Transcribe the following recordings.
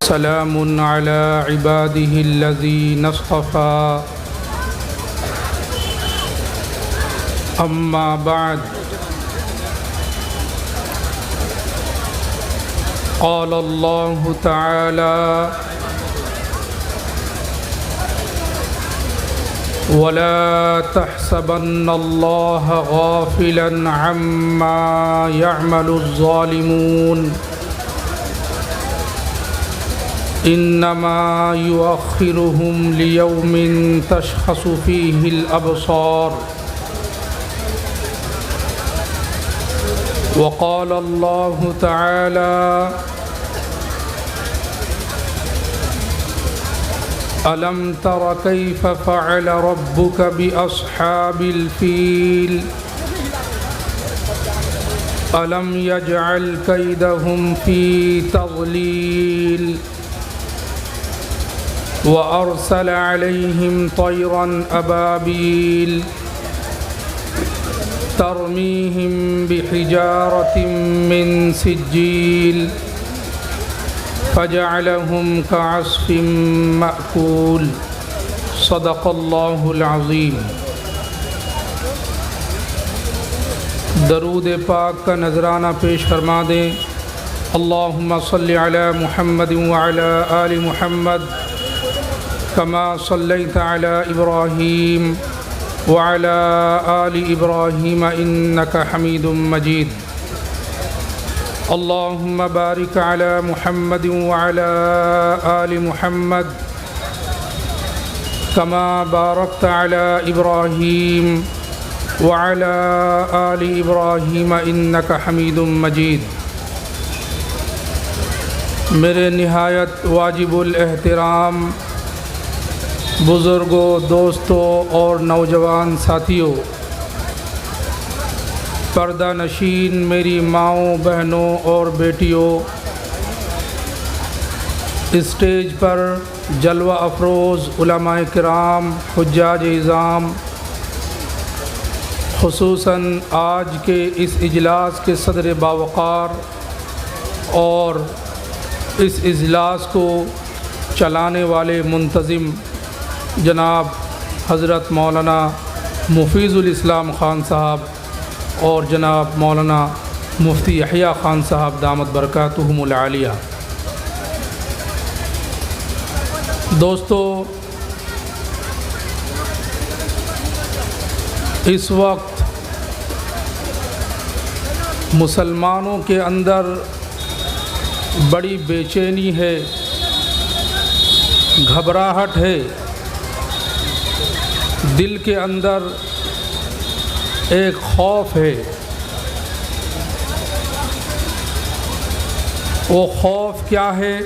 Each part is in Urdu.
سلام على عباده الذين اصطفى أما بعد قال الله تعالى ولا تحسبن الله غافلا عما يعمل الظالمون إنما يؤخرهم ليوم تشخص فيه الأبصار وقال الله تعالى ألم تر كيف فعل ربك بأصحاب الفيل ألم يجعل كيدهم في تضليل وأرسل عليهم طيرا أبابيل ترميهم بحجارة من سجيل فجعلهم كعصف مأكول صدق الله العظيم. درود پاک کا نذرانہ پیش فرما دیں. اللہم صلی علی محمد وعلی آل محمد كما صليت على إبراهيم وعلى آل إبراهيم إنك حميد مجيد. اللهم بارك على محمد وعلى آل محمد كما باركت على إبراهيم وعلى آل إبراهيم إنك حميد مجيد. میرے نہایت واجب الاحترام بزرگوں، دوستوں اور نوجوان ساتھیوں، پردہ نشین میری ماؤں، بہنوں اور بیٹیوں، اسٹیج پر جلوہ افروز علماء کرام، حجاج اعظام، خصوصاً آج کے اس اجلاس کے صدر باوقار اور اس اجلاس کو چلانے والے منتظم جناب حضرت مولانا مفیض الاسلام خان صاحب اور جناب مولانا مفتی یحییٰ خان صاحب دامت برکاتہم العالیہ. دوستو، اس وقت مسلمانوں کے اندر بڑی بے چینی ہے، گھبراہٹ ہے، دل کے اندر ایک خوف ہے. وہ خوف کیا ہے؟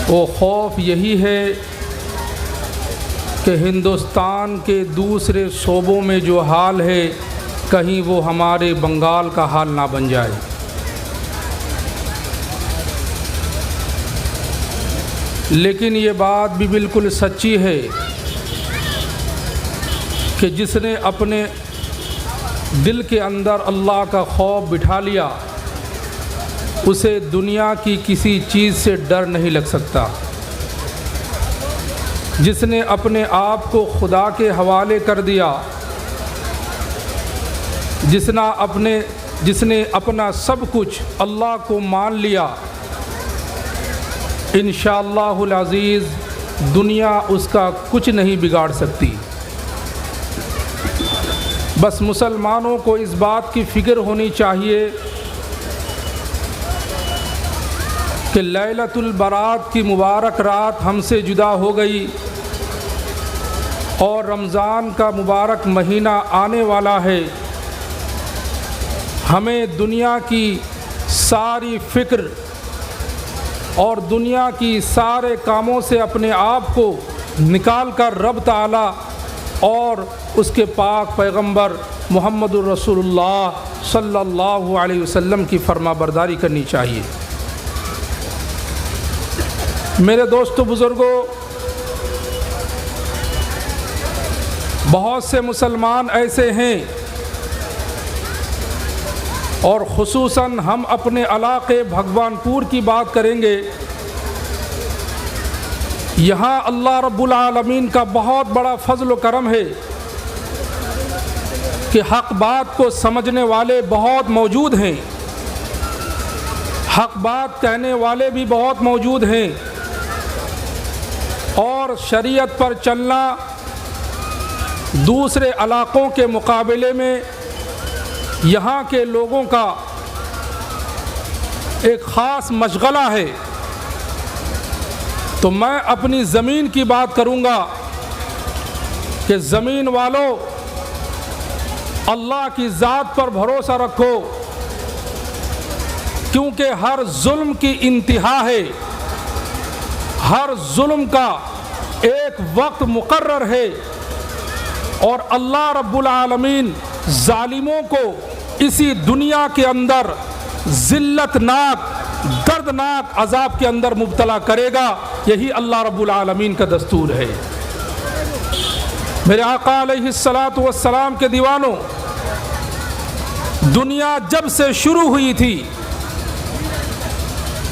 وہ خوف یہی ہے کہ ہندوستان کے دوسرے صوبوں میں جو حال ہے کہیں وہ ہمارے بنگال کا حال نہ بن جائے. لیکن یہ بات بھی بالکل سچی ہے کہ جس نے اپنے دل کے اندر اللہ کا خوف بٹھا لیا اسے دنیا کی کسی چیز سے ڈر نہیں لگ سکتا. جس نے اپنے آپ کو خدا کے حوالے کر دیا، جس نے اپنا سب کچھ اللہ کو مان لیا، انشاءاللہ العزیز دنیا اس کا کچھ نہیں بگاڑ سکتی. بس مسلمانوں کو اس بات کی فکر ہونی چاہیے کہ لیلۃ البرات کی مبارک رات ہم سے جدا ہو گئی اور رمضان کا مبارک مہینہ آنے والا ہے. ہمیں دنیا کی ساری فکر اور دنیا کی سارے کاموں سے اپنے آپ کو نکال کر رب تعالیٰ اور اس کے پاک پیغمبر محمد الرسول اللہ صلی اللہ علیہ وسلم کی فرما برداری کرنی چاہیے. میرے دوستو، بزرگوں، بہت سے مسلمان ایسے ہیں اور خصوصاً ہم اپنے علاقے بھگوان پور کی بات کریں گے۔ یہاں اللہ رب العالمین کا بہت بڑا فضل و کرم ہے کہ حق بات کو سمجھنے والے بہت موجود ہیں، حق بات کہنے والے بھی بہت موجود ہیں، اور شریعت پر چلنا دوسرے علاقوں کے مقابلے میں یہاں کے لوگوں کا ایک خاص مشغلہ ہے۔ تو میں اپنی زمین کی بات کروں گا کہ زمین والوں، اللہ کی ذات پر بھروسہ رکھو، کیونکہ ہر ظلم کی انتہا ہے، ہر ظلم کا ایک وقت مقرر ہے، اور اللہ رب العالمین ظالموں کو اسی دنیا کے اندر ذلت ناک دردناک عذاب کے اندر مبتلا کرے گا۔ یہی اللہ رب العالمین کا دستور ہے۔ میرے آقا علیہ الصلاۃ والسلام کے دیوانوں، دنیا جب سے شروع ہوئی تھی،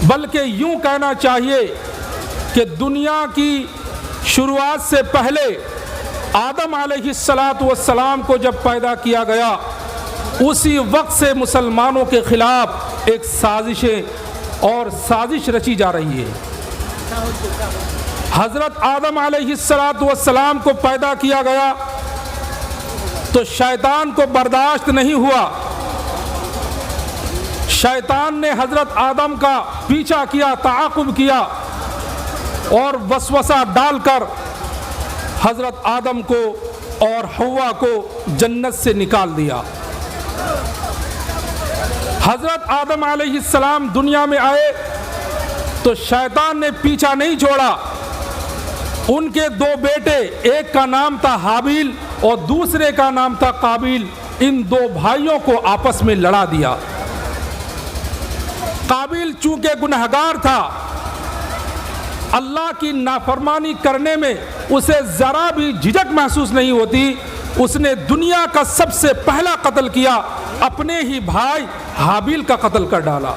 بلکہ یوں کہنا چاہیے کہ دنیا کی شروعات سے پہلے آدم علیہ الصلاۃ والسلام کو جب پیدا کیا گیا، اسی وقت سے مسلمانوں کے خلاف ایک سازش رچی جا رہی ہے۔ حضرت آدم علیہ الصلاۃ والسلام کو پیدا کیا گیا تو شیطان کو برداشت نہیں ہوا، شیطان نے حضرت آدم کا پیچھا کیا، تعاقب کیا، اور وسوسہ ڈال کر حضرت آدم کو اور حوا کو جنت سے نکال دیا۔ حضرت آدم علیہ السلام دنیا میں آئے تو شیطان نے پیچھا نہیں چھوڑا، ان کے دو بیٹے، ایک کا نام تھا حابیل اور دوسرے کا نام تھا قابیل، ان دو بھائیوں کو آپس میں لڑا دیا۔ قابیل چونکہ گنہگار تھا، اللہ کی نافرمانی کرنے میں اسے ذرا بھی جھجک محسوس نہیں ہوتی، اس نے دنیا کا سب سے پہلا قتل کیا، اپنے ہی بھائی حابیل کا قتل کر ڈالا۔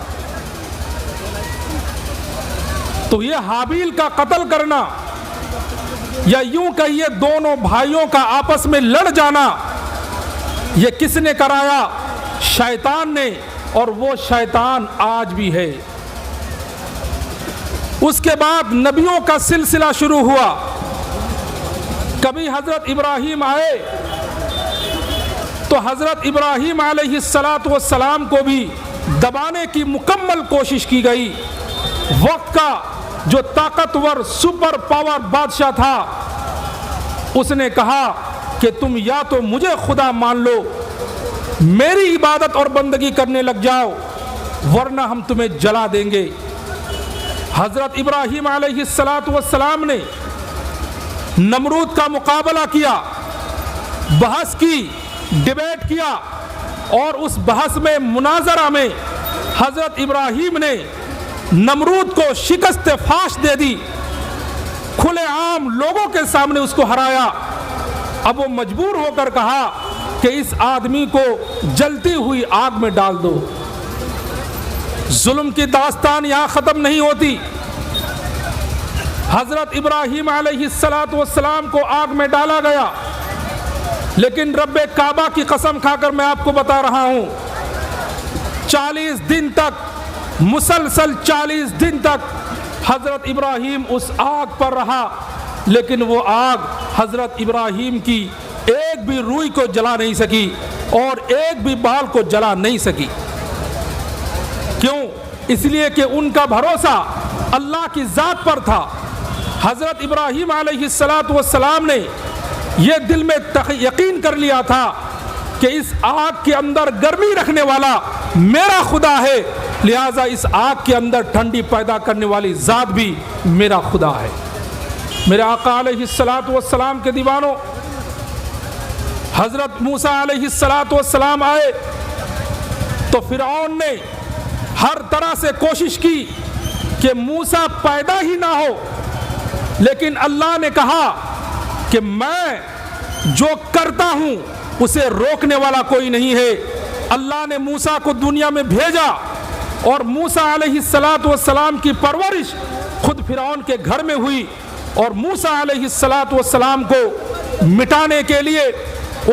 تو یہ حابیل کا قتل کرنا، یا یوں کہیے دونوں بھائیوں کا آپس میں لڑ جانا، یہ کس نے کرایا؟ شیطان نے، اور وہ شیطان آج بھی ہے۔ اس کے بعد نبیوں کا سلسلہ شروع ہوا۔ کبھی حضرت ابراہیم آئے تو حضرت ابراہیم علیہ الصلاۃ والسلام کو بھی دبانے کی مکمل کوشش کی گئی۔ وقت کا جو طاقتور سپر پاور بادشاہ تھا، اس نے کہا کہ تم یا تو مجھے خدا مان لو، میری عبادت اور بندگی کرنے لگ جاؤ، ورنہ ہم تمہیں جلا دیں گے۔ حضرت ابراہیم علیہ الصلاۃ والسلام نے نمرود کا مقابلہ کیا، بحث کی، ڈیبیٹ کیا، اور اس بحث میں، مناظرہ میں حضرت ابراہیم نے نمرود کو شکست فاش دے دی، کھلے عام لوگوں کے سامنے اس کو ہرایا۔ اب وہ مجبور ہو کر کہا کہ اس آدمی کو جلتی ہوئی آگ میں ڈال دو۔ ظلم کی داستان یہاں ختم نہیں ہوتی۔ حضرت ابراہیم علیہ الصلاۃ والسلام کو آگ میں ڈالا گیا، لیکن رب کعبہ کی قسم کھا کر میں آپ کو بتا رہا ہوں، 40 دن تک، مسلسل 40 دن تک حضرت ابراہیم اس آگ پر رہا، لیکن وہ آگ حضرت ابراہیم کی ایک بھی روئی کو جلا نہیں سکی اور ایک بھی بال کو جلا نہیں سکی۔ کیوں؟ اس لیے کہ ان کا بھروسہ اللہ کی ذات پر تھا۔ حضرت ابراہیم علیہ الصلاۃ والسلام نے یہ دل میں یقین کر لیا تھا کہ اس آگ کے اندر گرمی رکھنے والا میرا خدا ہے، لہٰذا اس آگ کے اندر ٹھنڈی پیدا کرنے والی ذات بھی میرا خدا ہے۔ میرے آقا علیہ الصلاۃ والسلام کے دیوانوں، حضرت موسیٰ علیہ الصلاۃ والسلام آئے تو فرعون نے ہر طرح سے کوشش کی کہ موسیٰ پیدا ہی نہ ہو، لیکن اللہ نے کہا کہ میں جو کرتا ہوں اسے روکنے والا کوئی نہیں ہے۔ اللہ نے موسیٰ کو دنیا میں بھیجا اور موسیٰ علیہ السلام کی پرورش خود فرعون کے گھر میں ہوئی، اور موسیٰ علیہ السلام کو مٹانے کے لیے،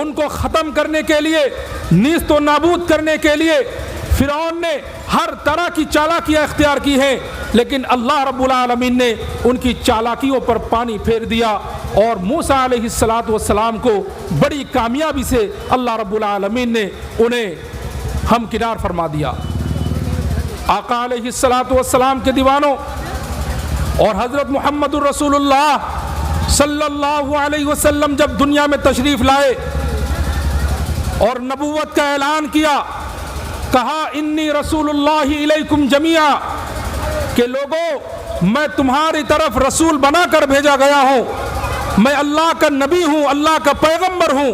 ان کو ختم کرنے کے لیے، نیست و نابود کرنے کے لیے فرعون نے ہر طرح کی چالاکیاں اختیار کی ہیں، لیکن اللہ رب العالمین نے ان کی چالاکیوں پر پانی پھیر دیا اور موسیٰ علیہ السلام کو بڑی کامیابی سے اللہ رب العالمین نے انہیں ہمکنار فرما دیا۔ آقا علیہ السلام کے دیوانوں اور حضرت محمد الرسول اللہ صلی اللہ علیہ وسلم جب دنیا میں تشریف لائے اور نبوت کا اعلان کیا، کہا انی رسول اللہ الیکم جمیعا، کہ لوگوں میں تمہاری طرف رسول بنا کر بھیجا گیا ہوں، میں اللہ کا نبی ہوں، اللہ کا پیغمبر ہوں،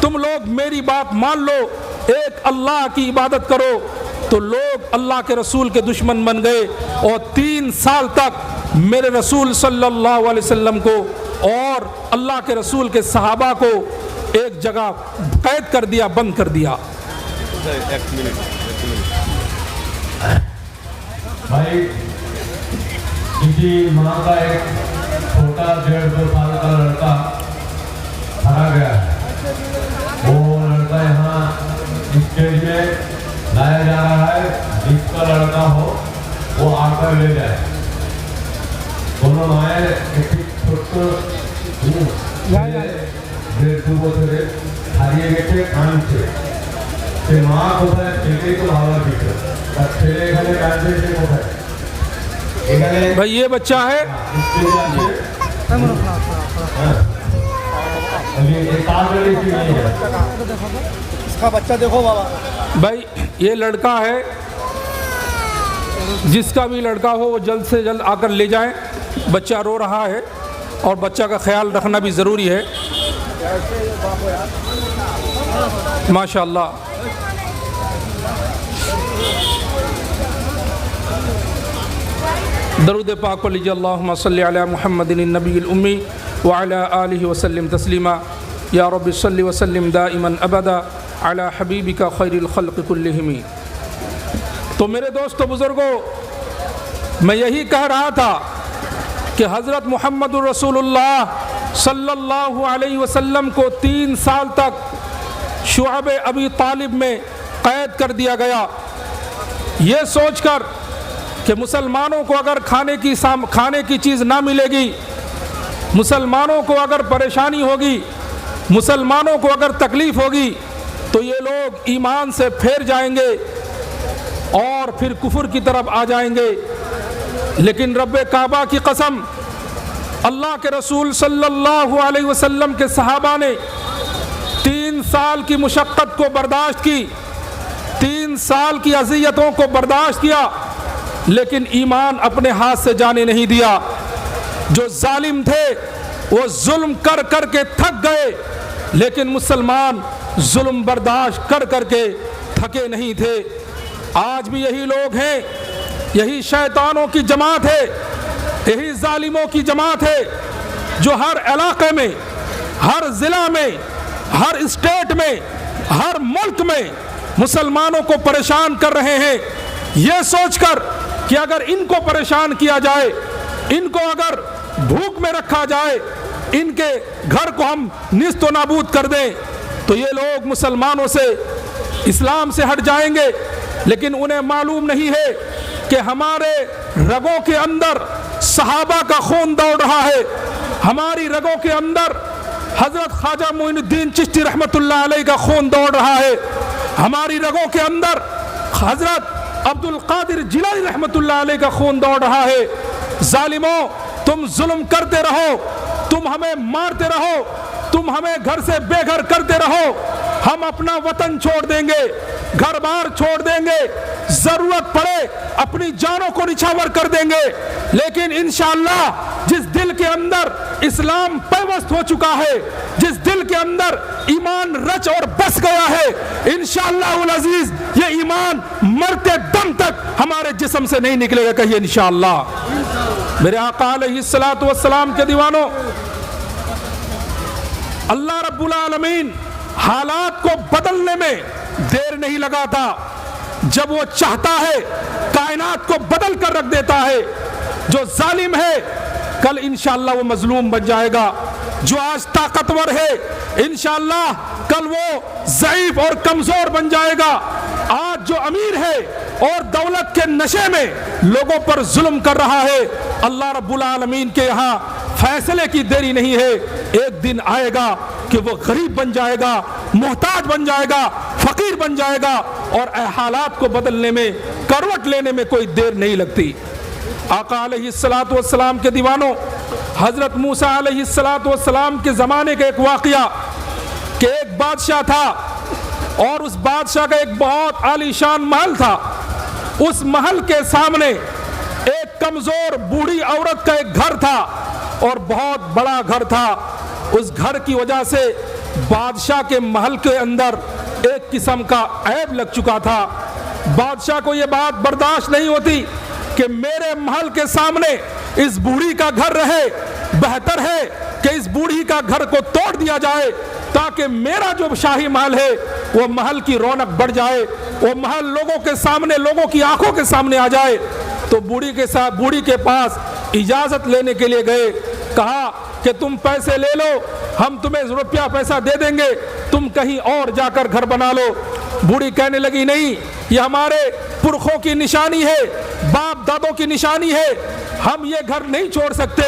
تم لوگ میری بات مان لو، ایک اللہ کی عبادت کرو۔ تو لوگ اللہ کے رسول کے دشمن بن گئے اور 3 سال تک میرے رسول صلی اللہ علیہ وسلم کو اور اللہ کے رسول کے صحابہ کو ایک جگہ قید کر دیا، بند کر دیا۔ بھائی کسی ماں کا ایک چھوٹا 1.5-2 سال کا لڑکا ہرا گیا ہے، وہ لڑکا یہاں اسٹیج میں لایا جا رہا ہے، جس کا لڑکا ہو وہ آ کر لے جائے۔ دونوں مائیں ایک چھوٹو বছরে হারিয়ে গেছে কাঁদছে, সে মা কোথায় ছেলেই তো ভালো দিত, তার ছেলে এখানে কাঁদছে, সে কোথায়? এখানে بھائی یہ بچہ ہے، اس کا بچہ دیکھو بابا، بھائی یہ لڑکا ہے، جس کا بھی لڑکا ہو وہ جلد سے جلد آ کر لے جائیں، بچہ رو رہا ہے اور بچہ کا خیال رکھنا بھی ضروری ہے۔ ماشاءاللہ۔ درود پاک کو لیجیے، اللہم صلی علی محمد النبی الامی وعلی آلہ وسلم تسلیما، یا رب صلی وسلم دائما ابدا علی حبیبک خیر الخلق کلہم۔ تو میرے دوستو بزرگوں، میں یہی کہہ رہا تھا کہ حضرت محمد الرسول اللہ صلی اللہ علیہ وسلم کو 3 سال تک شعب ابی طالب میں قید کر دیا گیا، یہ سوچ کر کہ مسلمانوں کو اگر کھانے کی چیز نہ ملے گی، مسلمانوں کو اگر پریشانی ہوگی، مسلمانوں کو اگر تکلیف ہوگی تو یہ لوگ ایمان سے پھیر جائیں گے اور پھر کفر کی طرف آ جائیں گے۔ لیکن رب کعبہ کی قسم، اللہ کے رسول صلی اللہ علیہ وسلم کے صحابہ نے 3 سال کی مشقت کو برداشت کی، 3 سال کی اذیتوں کو برداشت کیا، لیکن ایمان اپنے ہاتھ سے جانے نہیں دیا۔ جو ظالم تھے وہ ظلم کر کر کے تھک گئے، لیکن مسلمان ظلم برداشت کر کر کے تھکے نہیں تھے۔ آج بھی یہی لوگ ہیں، یہی شیطانوں کی جماعت ہے، یہی ظالموں کی جماعت ہے جو ہر علاقے میں، ہر ضلع میں، ہر اسٹیٹ میں، ہر ملک میں مسلمانوں کو پریشان کر رہے ہیں، یہ سوچ کر کہ اگر ان کو پریشان کیا جائے، ان کو اگر بھوک میں رکھا جائے، ان کے گھر کو ہم نیست و نابود کر دیں تو یہ لوگ مسلمانوں سے، اسلام سے ہٹ جائیں گے۔ لیکن انہیں معلوم نہیں ہے کہ ہمارے رگوں کے اندر صحابہ کا خون دوڑ رہا ہے، ہماری رگوں کے اندر حضرت خواجہ معین الدین چشتی رحمۃ اللہ علیہ کا خون دوڑ رہا ہے، ہماری رگوں کے اندر حضرت عبد القادر جیلانی رحمۃ اللہ علیہ کا خون دوڑ رہا ہے۔ ظالموں، تم ظلم کرتے رہو، تم ہمیں مارتے رہو، تم ہمیں گھر سے بے گھر کرتے رہو، ہم اپنا وطن چھوڑ دیں گے، گھر بار چھوڑ دیں گے، ضرورت پڑے اپنی جانوں کو نچھاور کر دیں گے، لیکن انشاءاللہ جس دل کے اندر اسلام پیوست ہو چکا ہے، جس دل کے اندر ایمان رچ اور بس گیا ہے، انشاءاللہ العزیز یہ ایمان مرتے دم تک ہمارے جسم سے نہیں نکلے گا، کہیے انشاءاللہ۔ میرے آقا علیہ السلام کے دیوانوں، اللہ رب العالمین حالات کو بدلنے میں دیر دیر نہیں لگاتا، جب وہ چاہتا ہے کائنات کو بدل کر رکھ دیتا ہے۔ جو ظالم ہے کل انشاءاللہ وہ مظلوم بن جائے گا، جو آج طاقتور ہے انشاءاللہ کل وہ ضعیف اور کمزور بن جائے گا۔ آج جو امیر ہے اور دولت کے نشے میں لوگوں پر ظلم کر رہا ہے، اللہ رب العالمین کے یہاں فیصلے کی دیری نہیں ہے، ایک دن آئے گا کہ وہ غریب بن جائے گا، محتاج بن جائے گا، فقیر بن جائے گا، اور حالات کو بدلنے میں، کروٹ لینے میں کوئی دیر نہیں لگتی۔ آقا علیہ السلام کے دیوانوں، حضرت موسیٰ علیہ السلام کے زمانے کا ایک واقعہ کہ ایک بادشاہ تھا اور اس بادشاہ کا ایک بہت عالی شان محل تھا۔ اس محل کے سامنے ایک کمزور بوڑھی عورت کا ایک گھر تھا اور بہت بڑا گھر تھا۔ اس گھر کی وجہ سے بادشاہ کے محل کے اندر ایک قسم کا عیب لگ چکا تھا۔ بادشاہ کو یہ بات برداشت نہیں ہوتی کہ میرے محل کے سامنے اس بوڑھی کا گھر رہے، بہتر ہے کہ اس بوڑھی کا گھر کو توڑ دیا جائے تاکہ میرا جو شاہی محل ہے وہ محل کی رونق بڑھ جائے، وہ محل لوگوں کے سامنے، لوگوں کی آنکھوں کے سامنے آ جائے۔ تو بوڑھی کے پاس اجازت لینے کے لیے گئے، کہا کہ تم پیسے لے لو، ہم تمہیں روپیہ پیسہ دے دیں گے، تم کہیں اور جا کر گھر بنا لو۔ بوڑھی کہنے لگی نہیں، یہ ہمارے پرخوں کی نشانی ہے، باپ دادوں کی نشانی ہے، ہم یہ گھر نہیں چھوڑ سکتے۔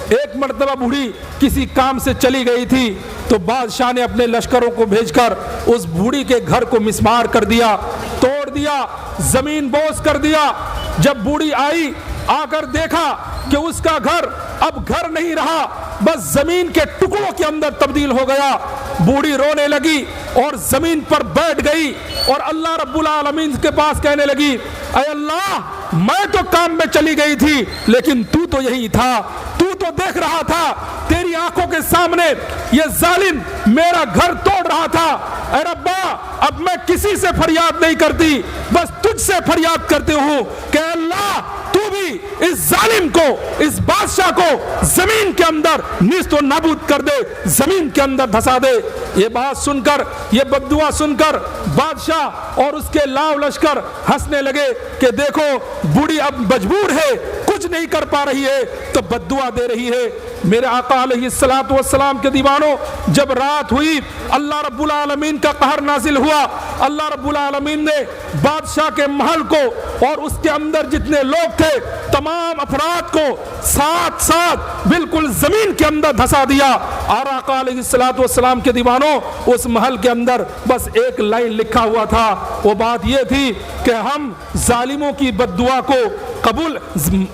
ایک مرتبہ بوڑھی کسی کام سے چلی گئی تھی تو بادشاہ نے اپنے لشکروں کو بھیج کر اس بوڑھی کے گھر کو مسمار کر دیا، توڑ دیا، زمین بوس کر دیا۔ جب بوڑھی آئی، آ کر دیکھا کہ اس کا گھر اب گھر نہیں رہا، بس زمین کے ٹکڑوں کے اندر تبدیل ہو گیا۔ بوڑھی رونے لگی اور زمین پر بیٹھ گئی اور اللہ رب العالمین کے پاس کہنے لگی، اے اللہ، میں تو کام میں چلی گئی تھی لیکن تو تو یہی تھا، تو تو دیکھ رہا تھا، تیری آنکھوں کے سامنے یہ ظالم میرا گھر توڑ رہا تھا۔ اے ربا، اب میں کسی سے فریاد نہیں کرتی، بس تجھ سے فریاد کرتے ہوں کہ اللہ تو بھی اس ظالم کو، اس بادشاہ کو زمین کے اندر نیست و نابود کر دے، زمین کے اندر دھسا دے۔ یہ بات سن کر، یہ بددعا سن کر بادشاہ اور اس کے لاؤ لشکر ہنسنے لگے کہ دیکھو بوڑھی اب مجبور ہے، کچھ نہیں کر پا رہی ہے تو بددعا دے رہی ہے۔ میرے آقا علیہ السلام کے دیوانوں، جب رات ہوئی اللہ رب العالمین کا قہر نازل ہوا۔ اللہ رب العالمین نے بادشاہ کے محل کو اور اس کے اندر جتنے لوگ تھے تمام افراد کو ساتھ ساتھ بالکل زمین کے اندر دھسا دیا۔ اور آقا علیہ السلام کے دیوانوں، اس محل کے اندر بس ایک لائن لکھا ہوا تھا، وہ بات یہ تھی کہ ہم ظالموں کی بددعا کو قبول،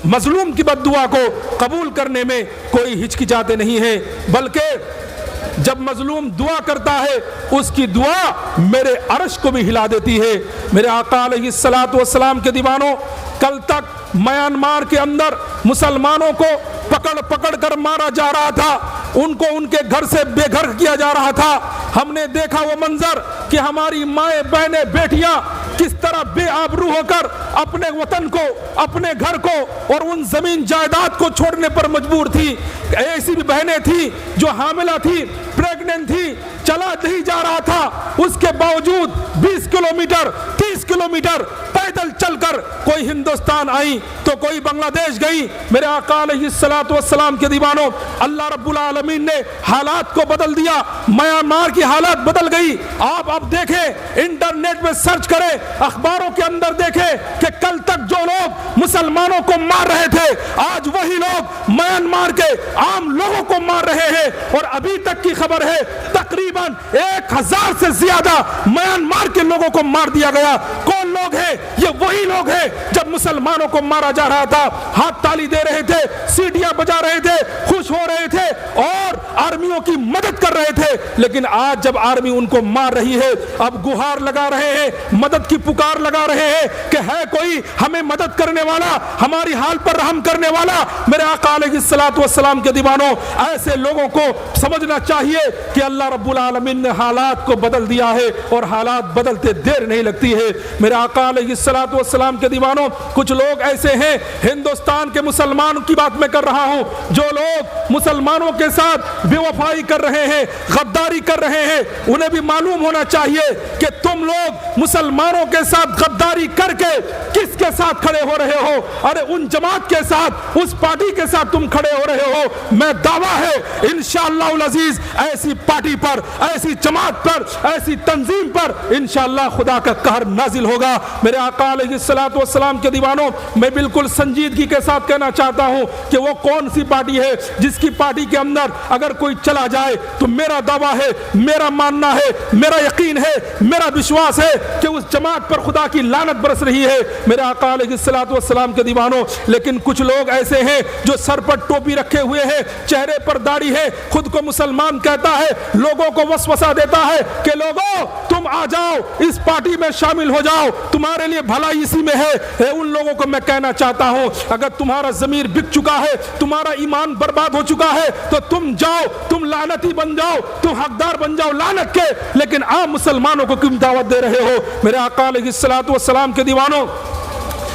مظلوم کی بددعا کو قبول کرنے میں کوئی ہچکچاتے نہیں ہیں، بلکہ جب مظلوم دعا کرتا ہے اس کی دعا میرے عرش کو بھی ہلا دیتی ہے۔ میرے آقا علیہ السلام کے دیوانوں، کل تک میانمار کے اندر مسلمانوں کو پکڑ پکڑ کر مارا جا رہا تھا، ان کو ان کے گھر سے بے گھر کیا جا رہا تھا۔ ہم نے دیکھا وہ منظر کہ ہماری مائیں، بہنیں، بیٹیاں کس طرح بے آبرو ہو کر اپنے وطن کو، اپنے گھر کو اور ان زمین جائیداد کو چھوڑنے پر مجبور تھی۔ ایسی بھی بہنیں تھیں جو حاملہ تھی، پریگننٹ تھی، چلا نہیں جا رہا تھا، اس کے باوجود 20 کلومیٹر 30 کلومیٹر پیدل چل کر کوئی ہندوستان آئی تو کوئی بنگلہ دیش گئی۔ میرے آقا علیہ السلام کے دیوانوں، اللہ رب العالمین نے حالات کو بدل دیا، میانمار کی حالات بدل گئی۔ آپ اب دیکھیں، انٹرنیٹ میں سرچ کریں، اخباروں کے اندر دیکھیں کہ کل تک جو لوگ مسلمانوں کو مار رہے تھے آج وہی لوگ میانمار کے عام لوگوں کو مار رہے ہیں، اور ابھی تک کی خبر ہے تقریباً 1000 سے زیادہ میانمار کے لوگوں کو مار دیا گیا۔ کون لوگ ہیں؟ یہ وہی لوگ ہیں جب مسلمانوں کو مارا جا رہا تھا ہاتھ تالی دے رہے تھے، سیٹیاں بجا رہے تھے، خوش ہو رہے تھے اور آرمیوں کی مدد کر رہے تھے۔ لیکن آج جب آرمی ان کو مار رہی ہے، اب گہار لگا رہے ہیں، مدد کی پکار لگا رہے ہیں کہ ہے کوئی کوئی ہمیں مدد کرنے والا, ہماری حال پر رحم کرنے والا. میرے آقا علیہ الصلوۃ والسلام کے دیوانوں, ایسے لوگوں کو سمجھنا چاہیے کہ اللہ رب العالمین نے حالات کو بدل دیا ہے اور حالات بدلتے دیر نہیں لگتی ہے. میرے آقا علیہ الصلوۃ والسلام کے دیوانوں, کچھ لوگ ایسے ہیں, ہندوستان کے مسلمانوں کی بات میں کر رہا ہوں, جو لوگ مسلمانوں کے ساتھ بے وفائی کر رہے ہیں, غداری کر رہے ہیں, انہیں بھی معلوم ہونا چاہیے کہ تم لوگ مسلمانوں کے ساتھ غداری کر کے کس کے ساتھ کھڑے ہو رہے ہو. ارے ان جماعت کے ساتھ, اس پارٹی کے ساتھ تم کھڑے ہو رہے ہو. میں دعویٰ ہے انشاءاللہ العزیز ایسی پارٹی پر, ایسی جماعت پر, ایسی تنظیم پر انشاءاللہ خدا کا قہر نازل ہوگا. میرے آقا علیہ الصلوۃ والسلام کے دیوانوں, میں بالکل سنجیدگی کے ساتھ کہنا چاہتا ہوں کہ وہ کون سی پارٹی ہے جس کی پارٹی کے اندر اگر کوئی چلا جائے تو میرا دعویٰ ہے, میرا ماننا ہے, میرا یقین ہے, میرا وشواس ہے کہ اس جماعت پر خدا کی لعنت برس رہی ہے. میرے آقا علیہ الصلوۃ والسلام کے دیوانوں, لیکن کچھ لوگ ایسے ہیں جو سر پر ٹوپی رکھے ہوئے ہیں, چہرے پر داڑھی ہے, خود کو مسلمان کہتا ہے, لوگوں کو وسوسہ دیتا ہے کہ لوگوں تم آ جاؤ, اس پارٹی میں شامل ہو جاؤ, تمہارے لیے بھلائی اسی میں ہے. ان لوگوں کو میں کہنا چاہتا ہوں, اگر تمہارا ضمیر بک چکا ہے, تمہارا ایمان برباد ہو چکا ہے, تو تم جاؤ, تم لعنتی بن جاؤ, تم حقدار بن جاؤ لعنت کے, لیکن عام مسلمانوں کو کیوں دعوت دے رہے ہو. میرے آقا علیہ الصلوۃ والسلام کے دیوانوں,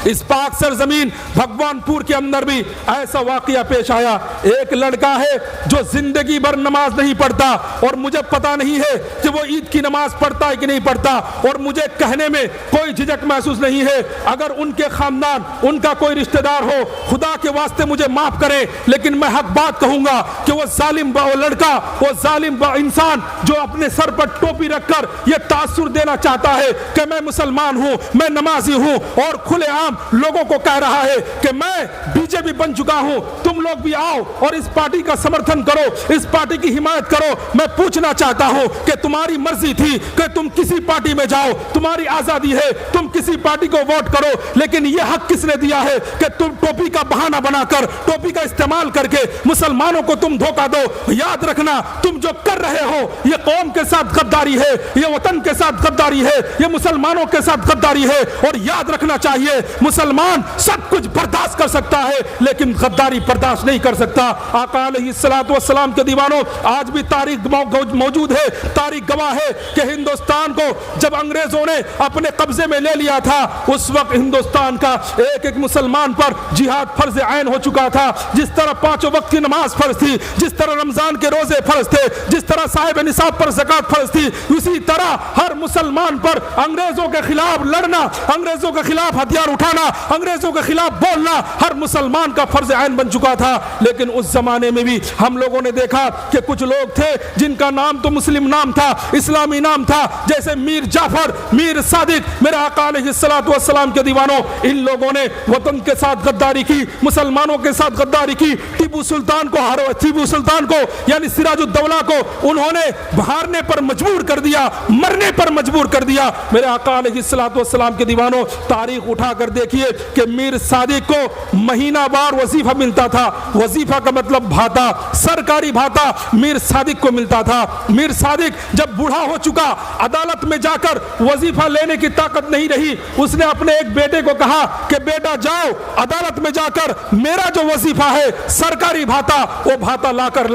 اس پاک سرزمین بھگوان پور کے اندر بھی ایسا واقعہ پیش آیا. ایک لڑکا ہے جو زندگی بھر نماز نہیں پڑھتا, اور مجھے پتا نہیں ہے کہ وہ عید کی نماز پڑھتا ہے کہ نہیں پڑھتا, اور مجھے کہنے میں کوئی جھجک محسوس نہیں ہے. اگر ان کے خاندان, ان کا کوئی رشتہ دار ہو, خدا کے واسطے مجھے معاف کرے, لیکن میں حق بات کہوں گا کہ وہ ظالم لڑکا, وہ ظالم انسان جو اپنے سر پر ٹوپی رکھ کر یہ تاثر دینا چاہتا ہے کہ میں مسلمان ہوں, میں نمازی ہوں, اور کھلے عام لوگوں کو کہہ رہا ہے کہ میں بی جے پی بن چکا ہوں, تم لوگ بھی آؤ اور اس پارٹی کا سمرتھن کرو, اس پارٹی کی حمایت کرو. میں پوچھنا چاہتا ہوں کہ تمہاری مرضی تھی کہ تم کسی پارٹی میں جاؤ, تمہاری آزادی ہے, تم کسی پارٹی کو ووٹ کرو, لیکن یہ حق کس نے دیا ہے کہ تم ٹوپی کا بہانہ بنا کر, ٹوپی کا استعمال کر کے مسلمانوں کو تم دھوکہ دو. یاد رکھنا, تم جو کر رہے ہو یہ قوم کے ساتھ غداری ہے, یہ وطن کے ساتھ غداری ہے, یہ مسلمانوں کے ساتھ غداری ہے. اور یاد رکھنا چاہیے, مسلمان سب کچھ برداشت کر سکتا ہے لیکن غداری برداشت نہیں کر سکتا. آقا علیہ الصلوۃ والسلام کے دیوانوں, آج بھی تاریخ موجود ہے, تاریخ گواہ ہے کہ ہندوستان کو جب انگریزوں نے اپنے قبضے میں لے لیا تھا, اس وقت ہندوستان کا ایک ایک مسلمان پر جہاد فرض عین ہو چکا تھا. جس طرح پانچوں وقت کی نماز فرض تھی, جس طرح رمضان کے روزے فرض تھے, جس طرح صاحب نصاب پر زکوٰۃ فرض تھی, اسی طرح ہر مسلمان پر انگریزوں کے خلاف لڑنا, انگریزوں کے خلاف ہتھیار اٹھانا, انگریزوں کے خلاف بولنا ہر مسلمان کا فرض عین بن چکا تھا. لیکن اس زمانے میں بھی ہم لوگوں نے دیکھا کہ کچھ لوگ تھے جن کا نام تو مسلم نام تھا, اسلامی نام تھا, جیسے میر جعفر, میر صادق. میرے آقا علیہ الصلوۃ والسلام کے دیوانوں, ان لوگوں نے وطن کے ساتھ غداری کی, مسلمانوں کے ساتھ غداری کی. ٹیپو سلطان کو یعنی سراج الدولہ کو انہوں نے ہارنے پر مجبور کر دیا, مرنے پر مجبور کر دیا. میرے آقا علیہ الصلوۃ والسلام کے دیوانوں, تاریخ اٹھا کر دیکھیے کہ میر صادق کو مہینہ بار وظیفہ ملتا تھا. وظیفہ کا مطلب بھاتا, سرکاری بھاتا میر صادق کو ملتا تھا. میر صادق جب بوڑھا ہو چکا, عدالت میں جا کر وظیفہ لینے کی طاقت نہیں رہی, اس نے اپنے ایک بیٹے کو کہا کہ بیٹا جاؤ عدالت میں جا کر میرا جو وظیفہ ہے سرکاری بھاتا, وہ بھاتا لا کر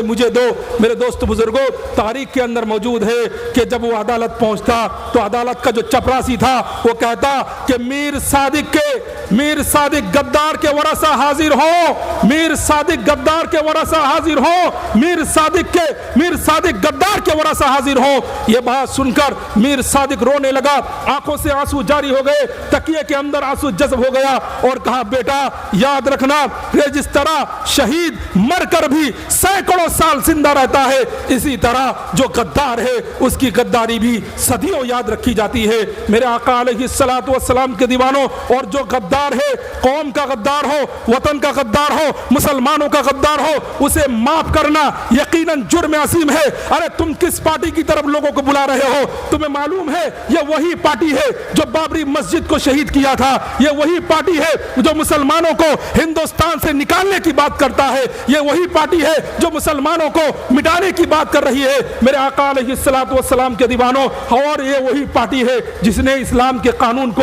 مجھے دو. میرے دوست بزرگوں, تاریخ کے اندر موجود ہے کہ جب وہ عدالت پہنچتا تو عدالت کا جو چپراسی تھا وہ کہتا کہ میر صادق غدار کے ورثہ حاضر ہو, میر صادق غدار کے ورثہ حاضر ہو, میر صادق غدار کے ورثہ حاضر ہو. یہ بات سن کر میر صادق رونے لگا, آنکھوں سے آنسو جاری ہو گئے, تکیے کے اندر آنسو جذب ہو گیا, اور کہا بیٹا یاد رکھنا کہ جس طرح شہید مر کر بھی سینکڑوں سال زندہ رہتا ہے, اسی طرح جو غدار ہے اس کی غداری بھی صدیوں یاد رکھی جاتی ہے. میرے آقا علیہ الصلوۃ والسلام کے دیوانوں, اور جو غدار ہے, قوم کا غدار ہو, وطن کا غدار ہو, مسلمانوں کا غدار ہو, اسے معاف کرنا یقیناً جرم عظیم ہے. ارے تم کس پارٹی کی طرف لوگوں کو بلا رہے ہو؟ تمہیں معلوم ہے یہ وہی پارٹی ہے جو بابری مسجد کو شہید کیا تھا, یہ وہی پارٹی ہے جو مسلمانوں کو ہندوستان سے نکالنے کی بات کرتا ہے, یہ وہی پارٹی ہے جو مسلمانوں کو مٹانے کی بات کر رہی ہے. میرے آقا علیہ الصلوۃ والسلام کے دیوانوں, اور یہ وہی پارٹی ہے جس نے اسلام کے قانون کو